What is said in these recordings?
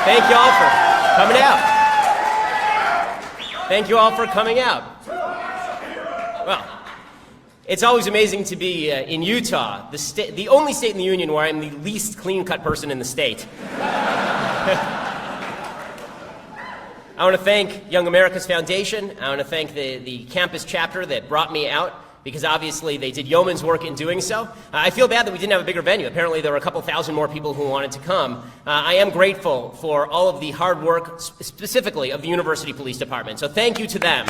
Thank you all for coming out. Thank you all for coming out. Well, it's always amazing to be in Utah, the only state in the union where I'm the least clean-cut person in the state. I want to thank Young America's Foundation. I want to thank the campus chapter that brought me out, because obviously they did yeoman's work in doing so. I feel bad that we didn't have a bigger venue. Apparently there were a couple thousand more people who wanted to come. I am grateful for all of the hard work, specifically of the University Police Department. So thank you to them.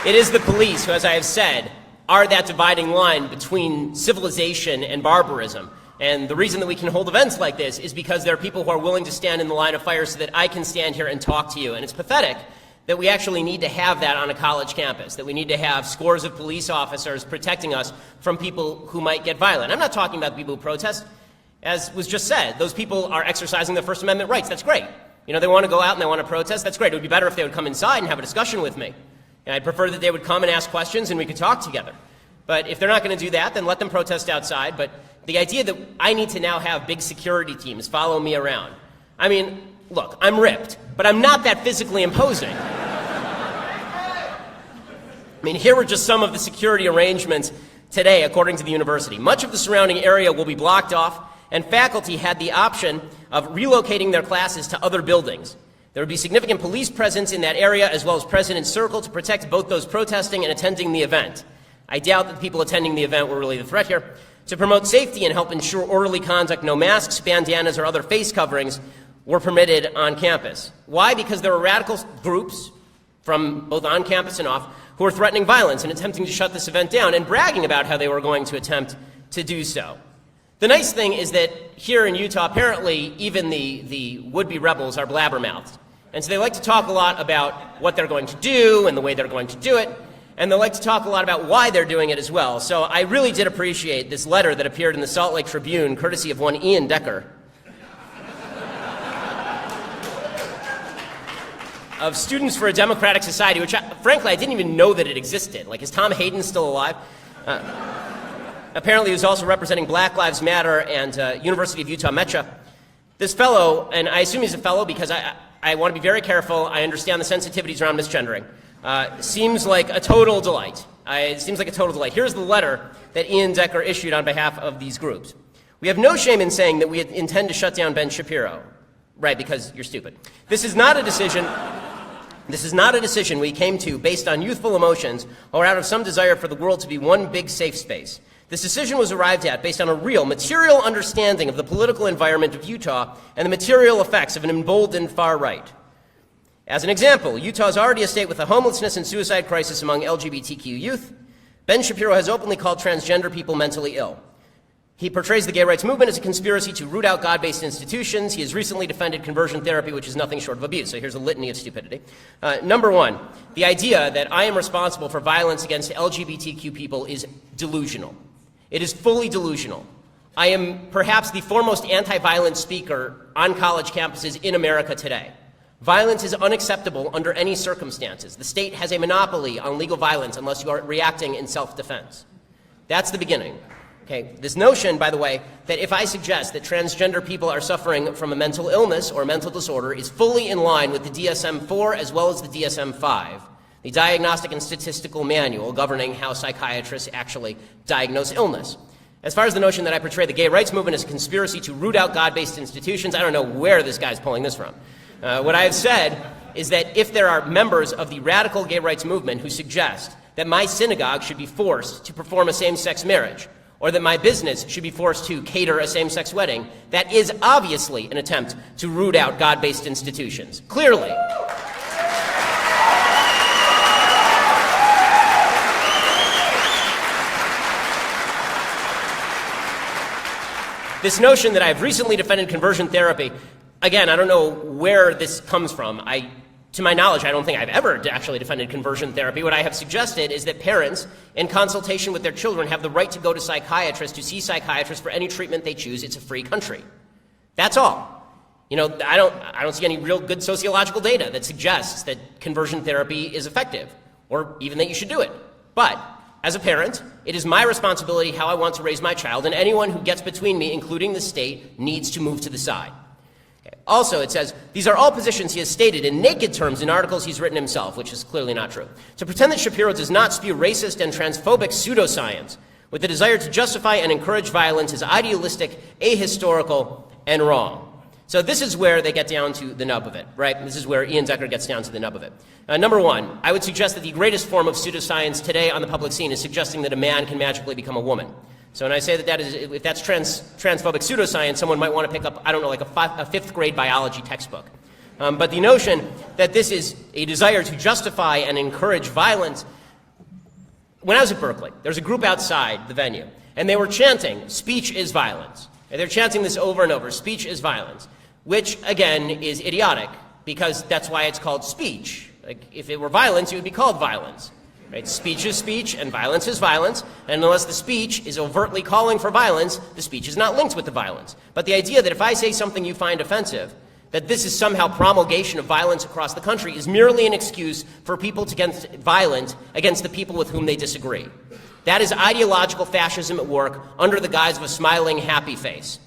It is the police who, as I have said, are that dividing line between civilization and barbarism. And the reason that we can hold events like this is because there are people who are willing to stand in the line of fire so that I can stand here and talk to you. And it's pathetic that we actually need to have that on a college campus, that we need to have scores of police officers protecting us from people who might get violent. I'm not talking about people who protest. As was just said, those people are exercising their First Amendment rights. That's great. You know, they want to go out and they want to protest. That's great. It would be better if they would come inside and have a discussion with me. And I'd prefer that they would come and ask questions and we could talk together. But if they're not going to do that, then let them protest outside. But the idea that I need to now have big security teams follow me around. I mean, look, I'm ripped, but I'm not that physically imposing. I mean, here were just some of the security arrangements today, according to the university. Much of the surrounding area will be blocked off, and faculty had the option of relocating their classes to other buildings. There would be significant police presence in that area, as well as President's Circle, to protect both those protesting and attending the event. I doubt that the people attending the event were really the threat here. To promote safety and help ensure orderly conduct, no masks, bandanas, or other face coverings were permitted on campus. Why? Because there were radical groups from both on campus and off who were threatening violence and attempting to shut this event down and bragging about how they were going to attempt to do so. The nice thing is that here in Utah, apparently even the would-be rebels are blabbermouths. And so they like to talk a lot about what they're going to do and the way they're going to do it. And they like to talk a lot about why they're doing it as well. So I really did appreciate this letter that appeared in the Salt Lake Tribune, courtesy of one Ian Decker, of Students for a Democratic Society, which, frankly, I didn't even know that it existed. Like, is Tom Hayden still alive? Apparently, he was also representing Black Lives Matter and University of Utah Metro. This fellow, and I assume he's a fellow because I want to be very careful. I understand the sensitivities around misgendering. Seems like a total delight. It seems like a total delight. Here's the letter that Ian Decker issued on behalf of these groups. We have no shame in saying that we intend to shut down Ben Shapiro. Right, because you're stupid. This is not a decision we came to based on youthful emotions or out of some desire for the world to be one big safe space. This decision was arrived at based on a real, material understanding of the political environment of Utah and the material effects of an emboldened far right. As an example, Utah is already a state with a homelessness and suicide crisis among LGBTQ youth. Ben Shapiro has openly called transgender people mentally ill. He portrays the gay rights movement as a conspiracy to root out God-based institutions. He has recently defended conversion therapy, which is nothing short of abuse. So here's a litany of stupidity. Number one, the idea that I am responsible for violence against LGBTQ people is delusional. It is fully delusional. I am perhaps the foremost anti-violence speaker on college campuses in America today. Violence is unacceptable under any circumstances. The state has a monopoly on legal violence unless you are reacting in self-defense. That's the beginning. Okay. This notion, by the way, that if I suggest that transgender people are suffering from a mental illness or mental disorder is fully in line with the DSM-4 as well as the DSM-5, the Diagnostic and Statistical Manual governing how psychiatrists actually diagnose illness. As far as the notion that I portray the gay rights movement as a conspiracy to root out God-based institutions, I don't know where this guy's pulling this from. What I have said is that if there are members of the radical gay rights movement who suggest that my synagogue should be forced to perform a same-sex marriage, or that my business should be forced to cater a same-sex wedding, that is obviously an attempt to root out God-based institutions. Clearly. This notion that I've recently defended conversion therapy, again, I don't know where this comes from. To my knowledge, I don't think I've ever actually defended conversion therapy. What I have suggested is that parents, in consultation with their children, have the right to go to psychiatrists, to see psychiatrists for any treatment they choose. It's a free country. That's all. You know, I don't see any real good sociological data that suggests that conversion therapy is effective, or even that you should do it. But as a parent, it is my responsibility how I want to raise my child, and anyone who gets between me, including the state, needs to move to the side. Okay. Also, it says, these are all positions he has stated in naked terms in articles he's written himself, which is clearly not true. To pretend that Shapiro does not spew racist and transphobic pseudoscience with the desire to justify and encourage violence is idealistic, ahistorical, and wrong. So this is where they get down to the nub of it, right? This is where Ian Decker gets down to the nub of it. Number one, I would suggest that the greatest form of pseudoscience today on the public scene is suggesting that a man can magically become a woman. So when I say that if that's transphobic pseudoscience, someone might want to pick up, I don't know, like a fifth grade biology textbook. But the notion that this is a desire to justify and encourage violence. When I was at Berkeley, there was a group outside the venue, and they were chanting, "Speech is violence." And they're chanting this over and over, "Speech is violence," which, again, is idiotic, because that's why it's called speech. Like, if it were violence, it would be called violence. Right? Speech is speech, and violence is violence, and unless the speech is overtly calling for violence, the speech is not linked with the violence. But the idea that if I say something you find offensive, that this is somehow promulgation of violence across the country is merely an excuse for people to get violent against the people with whom they disagree. That is ideological fascism at work under the guise of a smiling, happy face.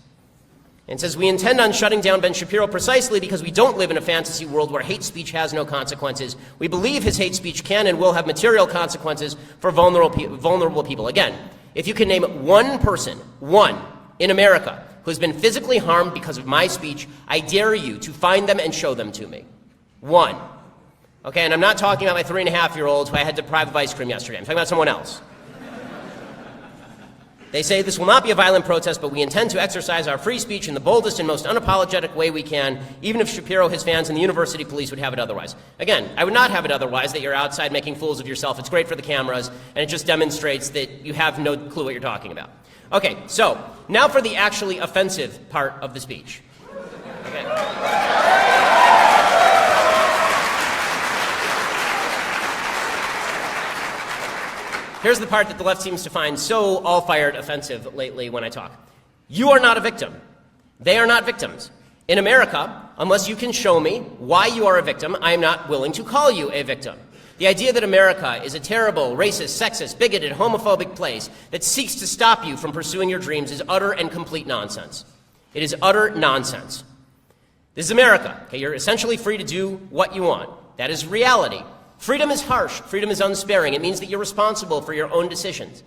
And says, we intend on shutting down Ben Shapiro precisely because we don't live in a fantasy world where hate speech has no consequences. We believe his hate speech can and will have material consequences for vulnerable people. Again, if you can name one person, one, in America, who has been physically harmed because of my speech, I dare you to find them and show them to me. One. Okay, and I'm not talking about my 3.5-year-old who I had deprived of ice cream yesterday. I'm talking about someone else. They say this will not be a violent protest, but we intend to exercise our free speech in the boldest and most unapologetic way we can, even if Shapiro, his fans, and the university police would have it otherwise. Again, I would not have it otherwise, that you're outside making fools of yourself. It's great for the cameras, and it just demonstrates that you have no clue what you're talking about. Okay, so now for the actually offensive part of the speech. Okay. Here's the part that the left seems to find so all-fired offensive lately when I talk. You are not a victim. They are not victims. In America, unless you can show me why you are a victim, I am not willing to call you a victim. The idea that America is a terrible, racist, sexist, bigoted, homophobic place that seeks to stop you from pursuing your dreams is utter and complete nonsense. It is utter nonsense. This is America. Okay, you're essentially free to do what you want. That is reality. Freedom is harsh. Freedom is unsparing. It means that you're responsible for your own decisions.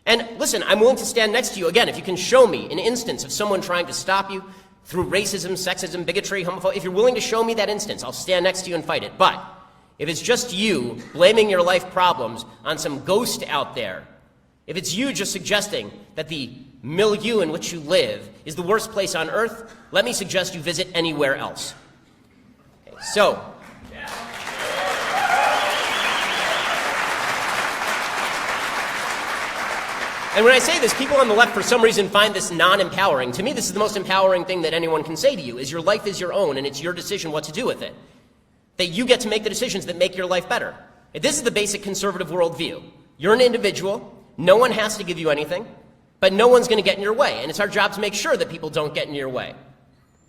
And listen, I'm willing to stand next to you, again, if you can show me an instance of someone trying to stop you through racism, sexism, bigotry, homophobia. If you're willing to show me that instance, I'll stand next to you and fight it. But if it's just you blaming your life problems on some ghost out there, if it's you just suggesting that the milieu in which you live is the worst place on earth, let me suggest you visit anywhere else. Okay, so, and when I say this, people on the left for some reason find this non-empowering. To me, this is the most empowering thing that anyone can say to you, is your life is your own and it's your decision what to do with it. That you get to make the decisions that make your life better. This is the basic conservative worldview. You're an individual, no one has to give you anything, but no one's going to get in your way, and it's our job to make sure that people don't get in your way.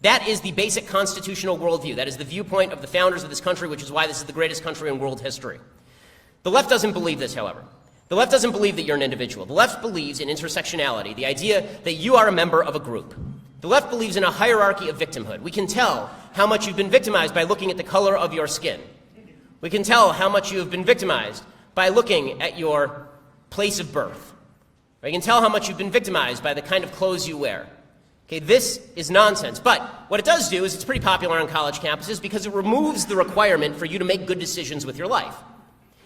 That is the basic constitutional worldview. That is the viewpoint of the founders of this country, which is why this is the greatest country in world history. The left doesn't believe this, however. The left doesn't believe that you're an individual. The left believes in intersectionality, the idea that you are a member of a group. The left believes in a hierarchy of victimhood. We can tell how much you've been victimized by looking at the color of your skin. We can tell how much you have been victimized by looking at your place of birth. We can tell how much you've been victimized by the kind of clothes you wear. Okay, this is nonsense. But what it does do is it's pretty popular on college campuses because it removes the requirement for you to make good decisions with your life.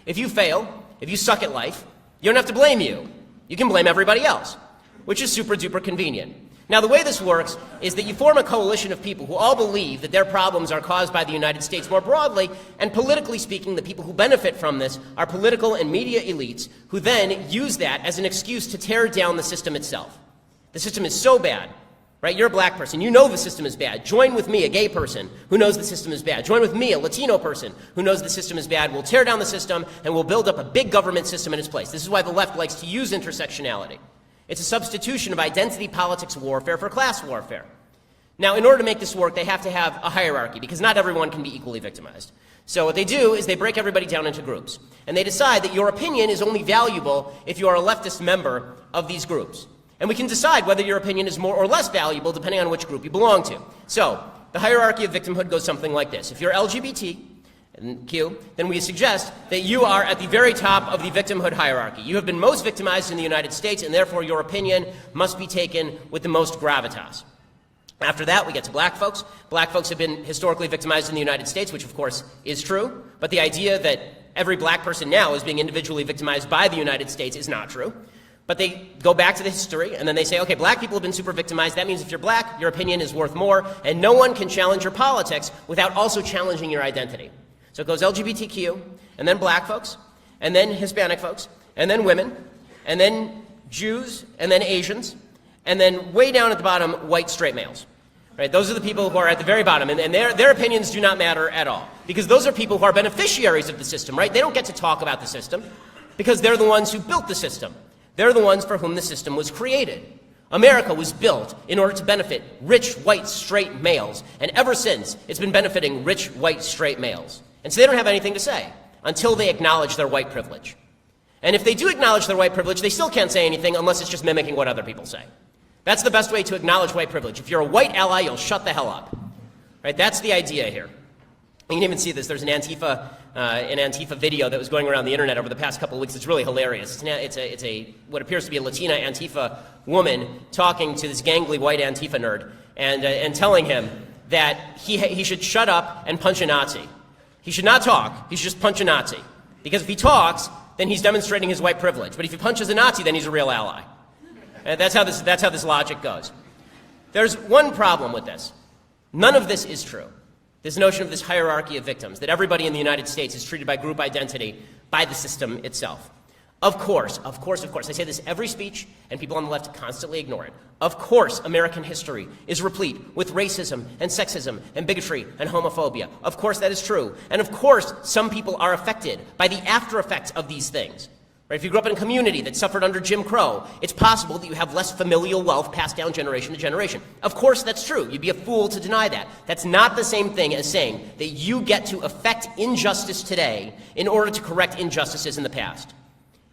If you fail, if you suck at life, you don't have to blame you. You can blame everybody else, which is super duper convenient. Now, the way this works is that you form a coalition of people who all believe that their problems are caused by the United States more broadly, and politically speaking, the people who benefit from this are political and media elites who then use that as an excuse to tear down the system itself. The system is so bad, right? You're a black person. You know the system is bad. Join with me, a gay person who knows the system is bad. Join with me, a Latino person who knows the system is bad. We'll tear down the system, and we'll build up a big government system in its place. This is why the left likes to use intersectionality. It's a substitution of identity politics warfare for class warfare. Now, in order to make this work, they have to have a hierarchy, because not everyone can be equally victimized. So what they do is they break everybody down into groups, and they decide that your opinion is only valuable if you are a leftist member of these groups. And we can decide whether your opinion is more or less valuable depending on which group you belong to. So the hierarchy of victimhood goes something like this. If you're LGBTQ, then we suggest that you are at the very top of the victimhood hierarchy. You have been most victimized in the United States, and therefore your opinion must be taken with the most gravitas. After that, we get to black folks. Black folks have been historically victimized in the United States, which of course is true, but the idea that every black person now is being individually victimized by the United States is not true. But they go back to the history, and then they say, okay, black people have been super victimized. That means if you're black, your opinion is worth more, and no one can challenge your politics without also challenging your identity. So it goes LGBTQ, and then black folks, and then Hispanic folks, and then women, and then Jews, and then Asians, and then way down at the bottom, white straight males. Right? Those are the people who are at the very bottom, and their opinions do not matter at all, because those are people who are beneficiaries of the system, right? They don't get to talk about the system, because they're the ones who built the system. They're the ones for whom the system was created. America was built in order to benefit rich, white, straight males, and ever since, it's been benefiting rich, white, straight males. And so they don't have anything to say until they acknowledge their white privilege. And if they do acknowledge their white privilege, they still can't say anything unless it's just mimicking what other people say. That's the best way to acknowledge white privilege. If you're a white ally, you'll shut the hell up. Right? That's the idea here. You can even see this. There's an Antifa video that was going around the internet over the past couple of weeks. It's really hilarious. It's a what appears to be a Latina Antifa woman talking to this gangly white Antifa nerd and telling him that he should shut up and punch a Nazi. He should not talk. He should just punch a Nazi. Because if he talks, then he's demonstrating his white privilege. But if he punches a Nazi, then he's a real ally. And that's how this logic goes. There's one problem with this. None of this is true. This notion of this hierarchy of victims, that everybody in the United States is treated by group identity by the system itself. Of course, I say this every speech, and people on the left constantly ignore it. Of course, American history is replete with racism and sexism and bigotry and homophobia. Of course that is true. And of course, some people are affected by the after effects of these things. Right? If you grew up in a community that suffered under Jim Crow, it's possible that you have less familial wealth passed down generation to generation. Of course that's true. You'd be a fool to deny that. That's not the same thing as saying that you get to affect injustice today in order to correct injustices in the past.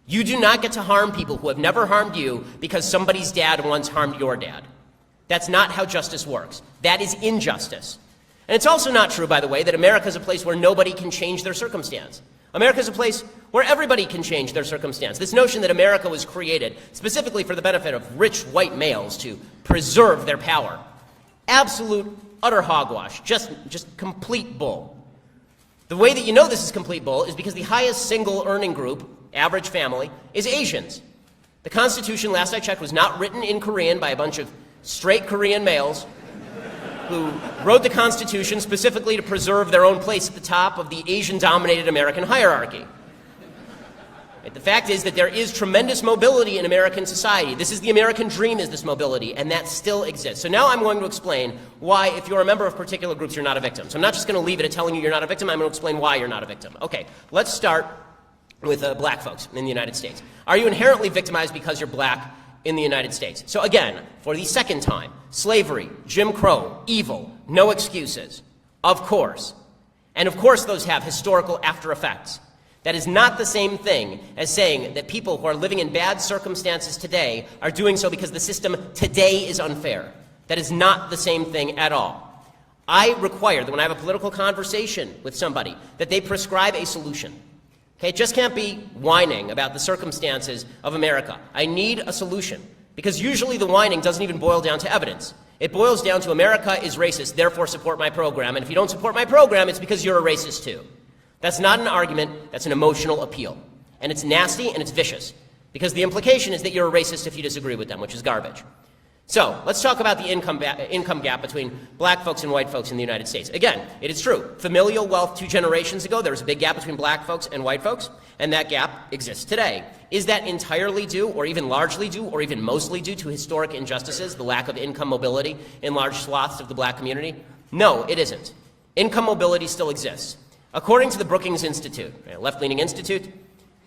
You do not get to harm people who have never harmed you because somebody's dad once harmed your dad. That's not how justice works. That is injustice. And it's also not true, by the way, that America is a place where nobody can change their circumstance. America is a place where everybody can change their circumstance. This notion that America was created specifically for the benefit of rich white males to preserve their power. Absolute, utter hogwash. Just complete bull. The way that you know this is complete bull is because the highest single earning group, average family, is Asians. The Constitution, last I checked, was not written in Korean by a bunch of straight Korean males who wrote the Constitution specifically to preserve their own place at the top of the Asian-dominated American hierarchy. The fact is that there is tremendous mobility in American society. This is the American dream, is this mobility, and that still exists. So now I'm going to explain why, if you're a member of particular groups, you're not a victim. So I'm not just going to leave it at telling you you're not a victim. I'm going to explain why you're not a victim. Okay, let's start with black folks in the United States. Are you inherently victimized because you're black in the United States? So again, for the second time, slavery, Jim Crow, evil, no excuses. Of course. And of course those have historical after effects. That is not the same thing as saying that people who are living in bad circumstances today are doing so because the system today is unfair. That is not the same thing at all. I require that when I have a political conversation with somebody, that they prescribe a solution. Okay, it just can't be whining about the circumstances of America. I need a solution, because usually the whining doesn't even boil down to evidence. It boils down to America is racist, therefore support my program, and if you don't support my program, it's because you're a racist too. That's not an argument, that's an emotional appeal. And it's nasty and it's vicious, because the implication is that you're a racist if you disagree with them, which is garbage. So, let's talk about the income gap between black folks and white folks in the United States. Again, it is true. Familial wealth 2 generations ago, there was a big gap between black folks and white folks, and that gap exists today. Is that entirely due, or even largely due, or even mostly due to historic injustices, the lack of income mobility in large swaths of the black community? No, it isn't. Income mobility still exists. According to the Brookings Institute, a left-leaning institute,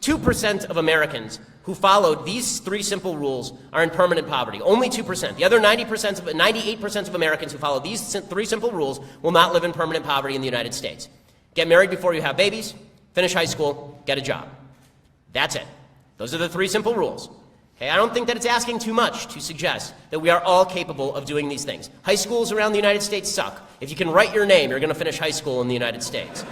2% of Americans who followed these three simple rules are in permanent poverty. Only 2%. The other 98% of Americans who follow these three simple rules will not live in permanent poverty in the United States. Get married before you have babies, finish high school, get a job. That's it. Those are the three simple rules. Okay, I don't think that it's asking too much to suggest that we are all capable of doing these things. High schools around the United States suck. If you can write your name, you're going to finish high school in the United States.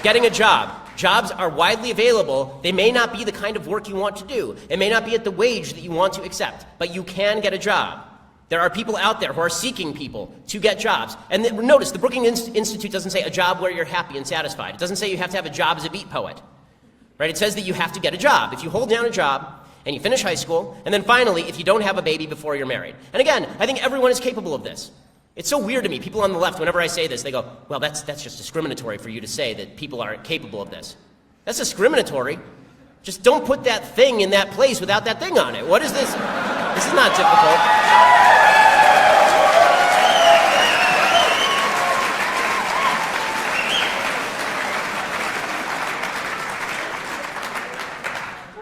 Getting a job. Jobs are widely available. They may not be the kind of work you want to do. It may not be at the wage that you want to accept, but you can get a job. There are people out there who are seeking people to get jobs. And notice, the Brookings Institute doesn't say a job where you're happy and satisfied. It doesn't say you have to have a job as a beat poet. Right? It says that you have to get a job. If you hold down a job and you finish high school, and then finally, if you don't have a baby before you're married. And again, I think everyone is capable of this. It's so weird to me. People on the left, whenever I say this, they go, well, that's just discriminatory for you to say that people aren't capable of this. That's discriminatory. Just don't put that thing in that place without that thing on it. What is this? This is not difficult.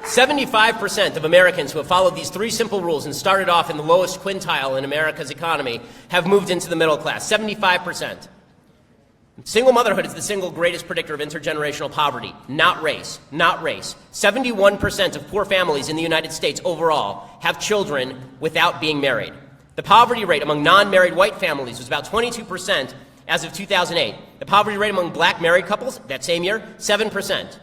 75% of Americans who have followed these three simple rules and started off in the lowest quintile in America's economy have moved into the middle class. 75%. Single motherhood is the single greatest predictor of intergenerational poverty, not race, not race. 71% of poor families in the United States overall have children without being married. The poverty rate among non-married white families was about 22% as of 2008. The poverty rate among black married couples that same year, 7%.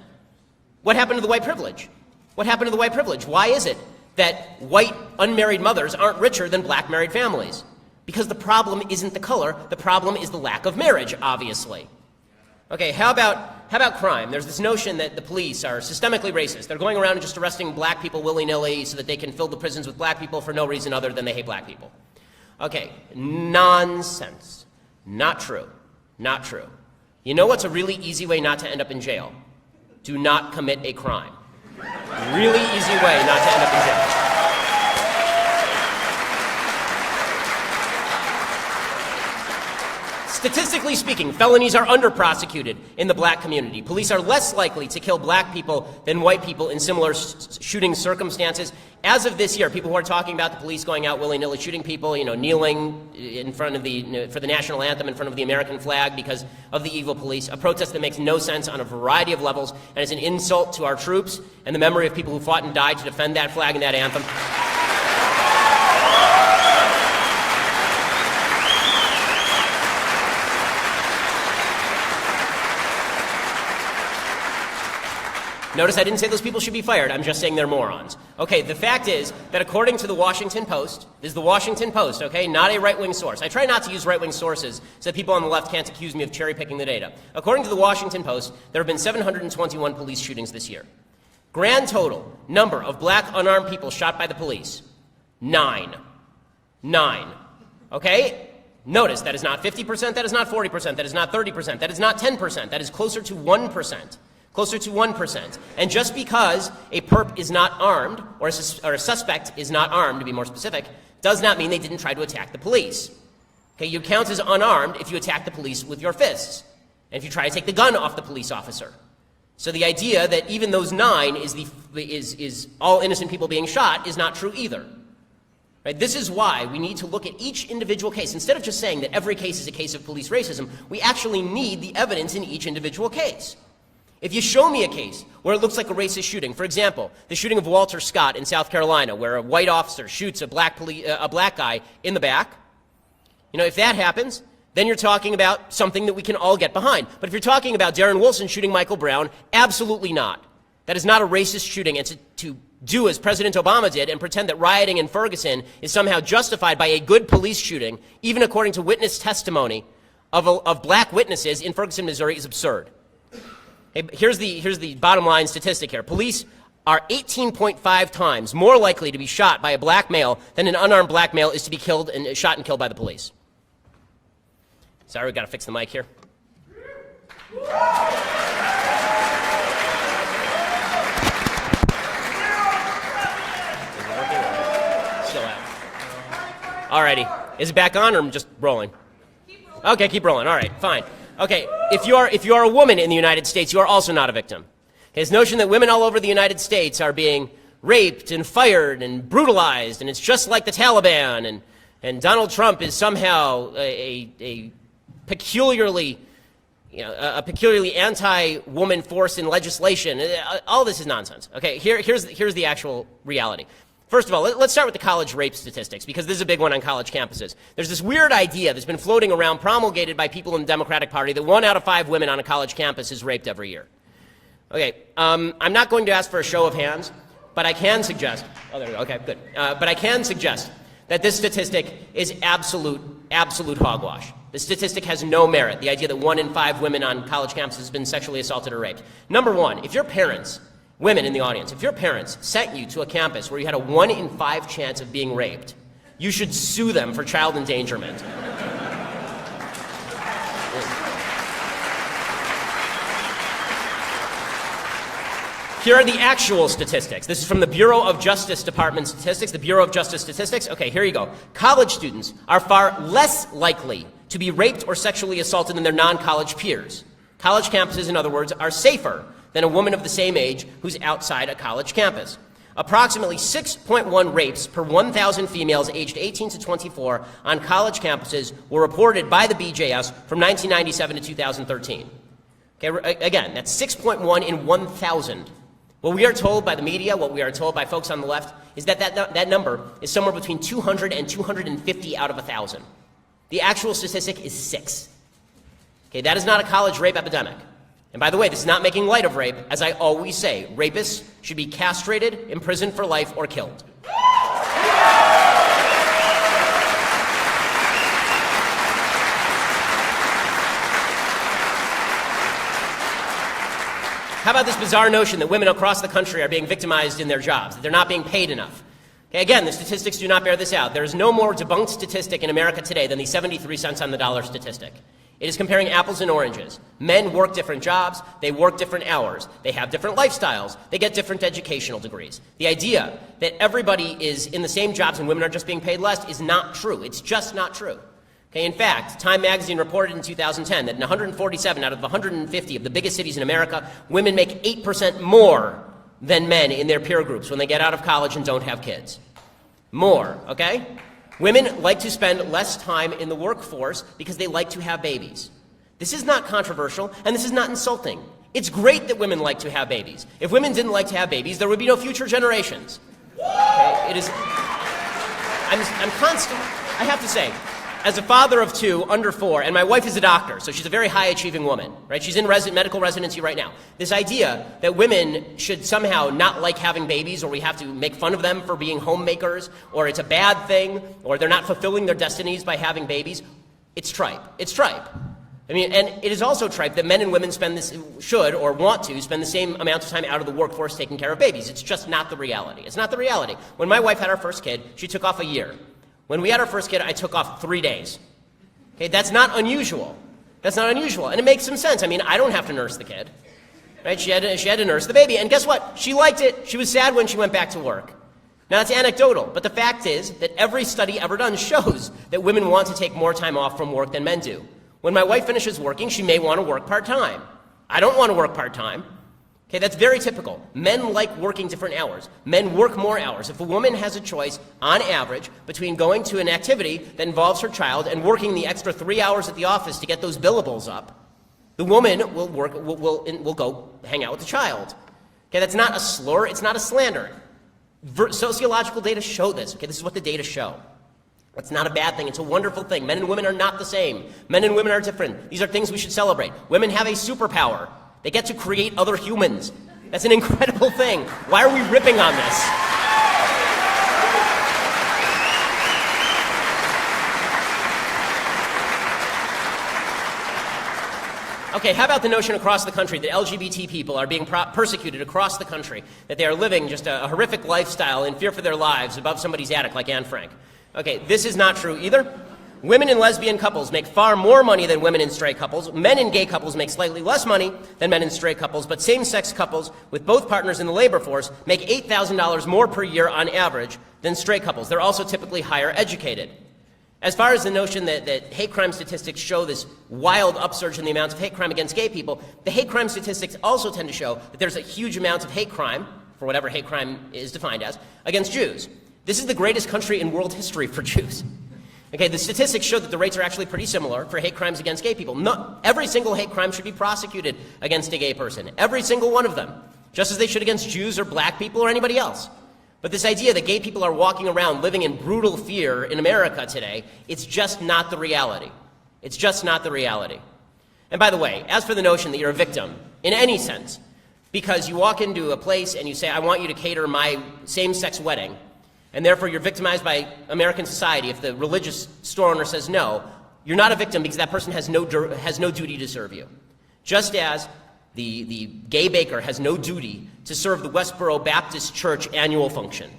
What happened to the white privilege? What happened to the white privilege? Why is it that white unmarried mothers aren't richer than black married families? Because the problem isn't the color, the problem is the lack of marriage, obviously. Okay, how about crime? There's this notion that the police are systemically racist. They're going around and just arresting black people willy-nilly so that they can fill the prisons with black people for no reason other than they hate black people. Okay, nonsense. Not true. Not true. You know what's a really easy way not to end up in jail? Do not commit a crime. Really easy way not to end up in jail. Statistically speaking, felonies are under-prosecuted in the black community. Police are less likely to kill black people than white people in similar shooting circumstances. As of this year, people who are talking about the police going out willy-nilly shooting people, kneeling in front of for the national anthem in front of the American flag because of the evil police, a protest that makes no sense on a variety of levels and is an insult to our troops and the memory of people who fought and died to defend that flag and that anthem. Notice I didn't say those people should be fired. I'm just saying they're morons. Okay, the fact is that according to the Washington Post, this is the Washington Post, okay, not a right-wing source. I try not to use right-wing sources so that people on the left can't accuse me of cherry-picking the data. According to the Washington Post, there have been 721 police shootings this year. Grand total number of black unarmed people shot by the police, 9. 9. Okay? Notice that is not 50%, that is not 40%, that is not 30%, that is not 10%, that is closer to 1%. Closer to 1%. And just because a perp is not armed, or a suspect is not armed, to be more specific, does not mean they didn't try to attack the police. Okay, you count as unarmed if you attack the police with your fists, and if you try to take the gun off the police officer. So the idea that even those 9 is all innocent people being shot is not true either. Right? This is why we need to look at each individual case. Instead of just saying that every case is a case of police racism, we actually need the evidence in each individual case. If you show me a case where it looks like a racist shooting, for example, the shooting of Walter Scott in South Carolina, where a white officer shoots a black guy in the back, if that happens, then you're talking about something that we can all get behind. But if you're talking about Darren Wilson shooting Michael Brown, absolutely not. That is not a racist shooting, and to do as President Obama did and pretend that rioting in Ferguson is somehow justified by a good police shooting, even according to witness testimony of black witnesses in Ferguson, Missouri, is absurd. Hey, here's the bottom line statistic here. Police are 18.5 times more likely to be shot by a black male than an unarmed black male is to be killed and shot and killed by the police. Sorry, we've got to fix the mic here. Still out. Alrighty. Is it back on or just rolling? Okay, keep rolling. All right, fine. Okay, if you are a woman in the United States, you are also not a victim. His notion that women all over the United States are being raped and fired and brutalized, and it's just like the Taliban, and Donald Trump is somehow a peculiarly anti-woman force in legislation. All this is nonsense. Okay, here's the actual reality. First of all, let's start with the college rape statistics, because this is a big one on college campuses. There's this weird idea that's been floating around, promulgated by people in the Democratic Party, that 1 out of 5 women on a college campus is raped every year. Okay, I'm not going to ask for a show of hands, but I can suggest, oh, there we go, okay, good. But I can suggest that this statistic is absolute hogwash. The statistic has no merit, the idea that 1 in 5 women on college campuses has been sexually assaulted or raped. Number one, if your parents, women in the audience, if your parents sent you to a campus where you had a 1 in 5 chance of being raped, you should sue them for child endangerment. Here are the actual statistics. This is from the Bureau of Justice Department statistics, the Bureau of Justice Statistics. Okay, here you go. College students are far less likely to be raped or sexually assaulted than their non-college peers. College campuses, in other words, are safer than a woman of the same age who's outside a college campus. Approximately 6.1 rapes per 1,000 females aged 18 to 24 on college campuses were reported by the BJS from 1997 to 2013. Okay, again, that's 6.1 in 1,000. What we are told by the media, what we are told by folks on the left, is that number is somewhere between 200 and 250 out of 1,000. The actual statistic is 6. Okay, that is not a college rape epidemic. And by the way, this is not making light of rape. As I always say, rapists should be castrated, imprisoned for life, or killed. How about this bizarre notion that women across the country are being victimized in their jobs, that they're not being paid enough? Okay, again, the statistics do not bear this out. There is no more debunked statistic in America today than the 73 cents on the dollar statistic. It is comparing apples and oranges. Men work different jobs, they work different hours, they have different lifestyles, they get different educational degrees. The idea that everybody is in the same jobs and women are just being paid less is not true. It's just not true. Okay, in fact, Time magazine reported in 2010 that in 147 out of 150 of the biggest cities in America, women make 8% more than men in their peer groups when they get out of college and don't have kids. More, okay? Women like to spend less time in the workforce because they like to have babies. This is not controversial, and this is not insulting. It's great that women like to have babies. If women didn't like to have babies, there would be no future generations. Okay? It is. I'm constant. I have to say, as a father of 2, under 4, and my wife is a doctor, so she's a very high-achieving woman, right? She's in medical residency right now. This idea that women should somehow not like having babies, or we have to make fun of them for being homemakers, or it's a bad thing, or they're not fulfilling their destinies by having babies, it's tripe. It's tripe. I mean, and it is also tripe that men and women should or want to spend the same amount of time out of the workforce taking care of babies. It's just not the reality. It's not the reality. When my wife had our first kid, she took off a year. When we had our first kid, I took off 3 days. Okay, that's not unusual. That's not unusual, and it makes some sense. I mean, I don't have to nurse the kid, right? She had to nurse the baby, and guess what? She liked it. She was sad when she went back to work. Now, it's anecdotal, but the fact is that every study ever done shows that women want to take more time off from work than men do. When my wife finishes working, she may want to work part-time. I don't want to work part-time. Okay, that's very typical. Men like working different hours. Men work more hours. If a woman has a choice, on average, between going to an activity that involves her child and working the extra 3 hours at the office to get those billables up, the woman will go hang out with the child. Okay, that's not a slur. It's not a slander. Sociological data show this. Okay, this is what the data show. It's not a bad thing. It's a wonderful thing. Men and women are not the same. Men and women are different. These are things we should celebrate. Women have a superpower. They get to create other humans. That's an incredible thing. Why are we ripping on this? Okay, how about the notion across the country that LGBT people are being persecuted across the country, that they are living just a horrific lifestyle in fear for their lives above somebody's attic like Anne Frank? Okay, this is not true either. Women in lesbian couples make far more money than women in straight couples. Men in gay couples make slightly less money than men in straight couples, but same-sex couples with both partners in the labor force make $8,000 more per year on average than straight couples. They're also typically higher educated. As far as the notion that hate crime statistics show this wild upsurge in the amounts of hate crime against gay people, the hate crime statistics also tend to show that there's a huge amount of hate crime, for whatever hate crime is defined as, against Jews. This is the greatest country in world history for Jews. Okay, the statistics show that the rates are actually pretty similar for hate crimes against gay people. Every single hate crime should be prosecuted against a gay person. Every single one of them. Just as they should against Jews or black people or anybody else. But this idea that gay people are walking around living in brutal fear in America today, it's just not the reality. It's just not the reality. And by the way, as for the notion that you're a victim, in any sense, because you walk into a place and you say, I want you to cater my same-sex wedding, and therefore you're victimized by American society if the religious store owner says no, you're not a victim because that person has no duty to serve you. Just as the gay baker has no duty to serve the Westboro Baptist Church annual function.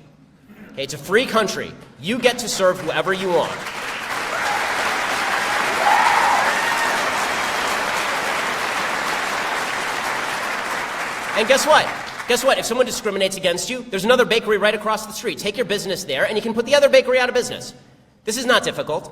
Okay, it's a free country. You get to serve whoever you want. And guess what? Guess what? If someone discriminates against you, there's another bakery right across the street. Take your business there, and you can put the other bakery out of business. This is not difficult.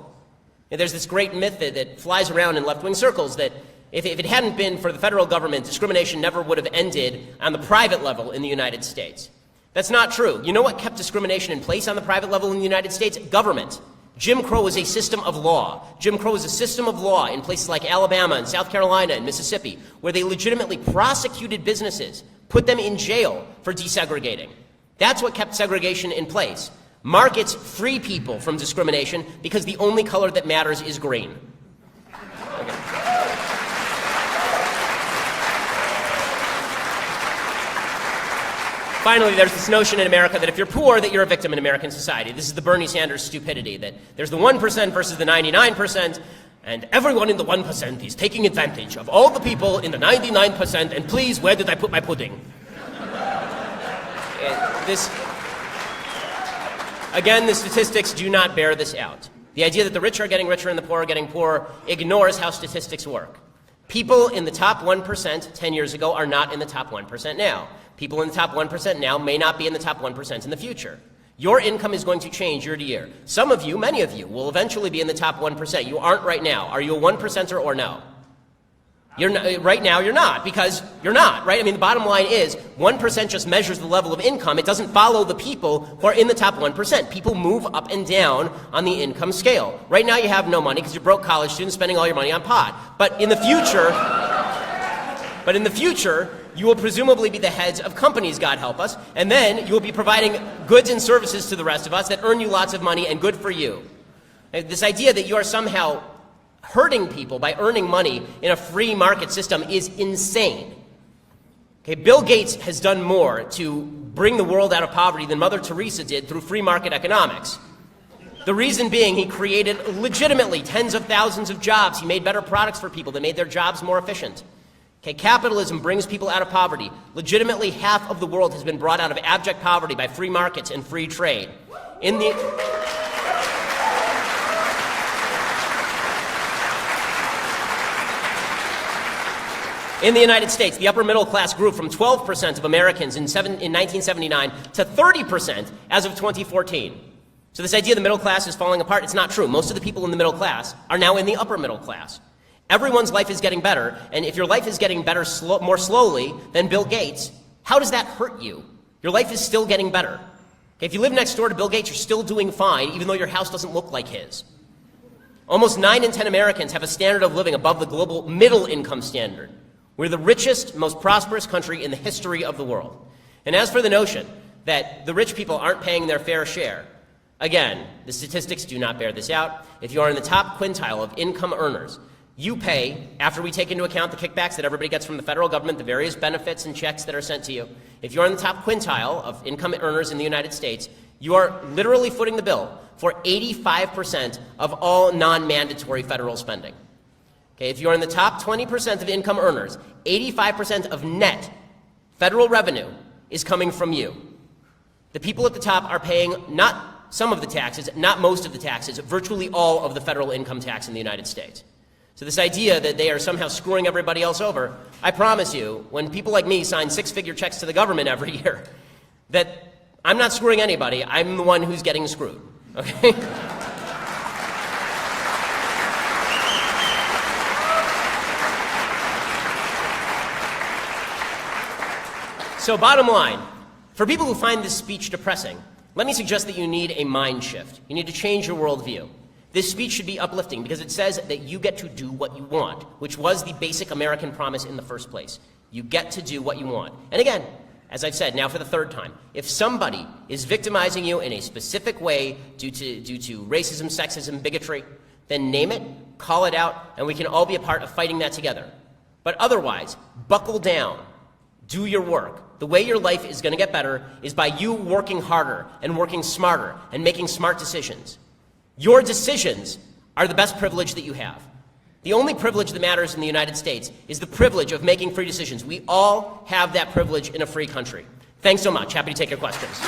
And there's this great myth that flies around in left-wing circles that if it hadn't been for the federal government, discrimination never would have ended on the private level in the United States. That's not true. You know what kept discrimination in place on the private level in the United States? Government. Jim Crow was a system of law. Jim Crow was a system of law in places like Alabama and South Carolina and Mississippi, where they legitimately prosecuted businesses, put them in jail for desegregating. That's what kept segregation in place. Markets free people from discrimination because the only color that matters is green. Okay. Finally, there's this notion in America that if you're poor, that you're a victim in American society. This is the Bernie Sanders stupidity, that there's the 1% versus the 99%, and everyone in the 1% is taking advantage of all the people in the 99%, and please, where did I put my pudding? Again, the statistics do not bear this out. The idea that the rich are getting richer and the poor are getting poorer ignores how statistics work. People in the top 1% 10 years ago are not in the top 1% now. People in the top 1% now may not be in the top 1% in the future. Your income is going to change year to year. Some of you, many of you, will eventually be in the top 1%. You aren't right now. Are you a 1%er or no? You're not, right now you're not, because you're not, right? I mean, the bottom line is 1% just measures the level of income. It doesn't follow the people who are in the top 1%. People move up and down on the income scale. Right now you have no money because you're broke college students spending all your money on pot. But in the future, you will presumably be the heads of companies, God help us, and then you will be providing goods and services to the rest of us that earn you lots of money, and good for you. This idea that you are somehow hurting people by earning money in a free market system is insane. Okay, Bill Gates has done more to bring the world out of poverty than Mother Teresa did through free market economics. The reason being he created legitimately tens of thousands of jobs. He made better products for people that made their jobs more efficient. Okay, capitalism brings people out of poverty. Legitimately, half of the world has been brought out of abject poverty by free markets and free trade. In the United States, the upper middle class grew from 12% of Americans in 1979 to 30% as of 2014. So this idea the middle class is falling apart, it's not true. Most of the people in the middle class are now in the upper middle class. Everyone's life is getting better, and if your life is getting better more slowly than Bill Gates, how does that hurt you? Your life is still getting better. Okay, if you live next door to Bill Gates, you're still doing fine, even though your house doesn't look like his. Almost 9 in 10 Americans have a standard of living above the global middle income standard. We're the richest, most prosperous country in the history of the world. And as for the notion that the rich people aren't paying their fair share, again, the statistics do not bear this out. If you are in the top quintile of income earners, you pay, after we take into account the kickbacks that everybody gets from the federal government, the various benefits and checks that are sent to you, if you're in the top quintile of income earners in the United States, you are literally footing the bill for 85% of all non-mandatory federal spending. Okay, if you're in the top 20% of income earners, 85% of net federal revenue is coming from you. The people at the top are paying not some of the taxes, not most of the taxes, virtually all of the federal income tax in the United States. So this idea that they are somehow screwing everybody else over, I promise you, when people like me sign 6-figure checks to the government every year, that I'm not screwing anybody, I'm the one who's getting screwed, okay? So bottom line, for people who find this speech depressing, let me suggest that you need a mind shift. You need to change your worldview. This speech should be uplifting because it says that you get to do what you want, which was the basic American promise in the first place. You get to do what you want. And again, as I've said now for the third time, if somebody is victimizing you in a specific way due to racism, sexism, bigotry, then name it, call it out, and we can all be a part of fighting that together. But otherwise, buckle down, do your work. The way your life is going to get better is by you working harder and working smarter and making smart decisions. Your decisions are the best privilege that you have. The only privilege that matters in the United States is the privilege of making free decisions. We all have that privilege in a free country. Thanks so much. Happy to take your questions.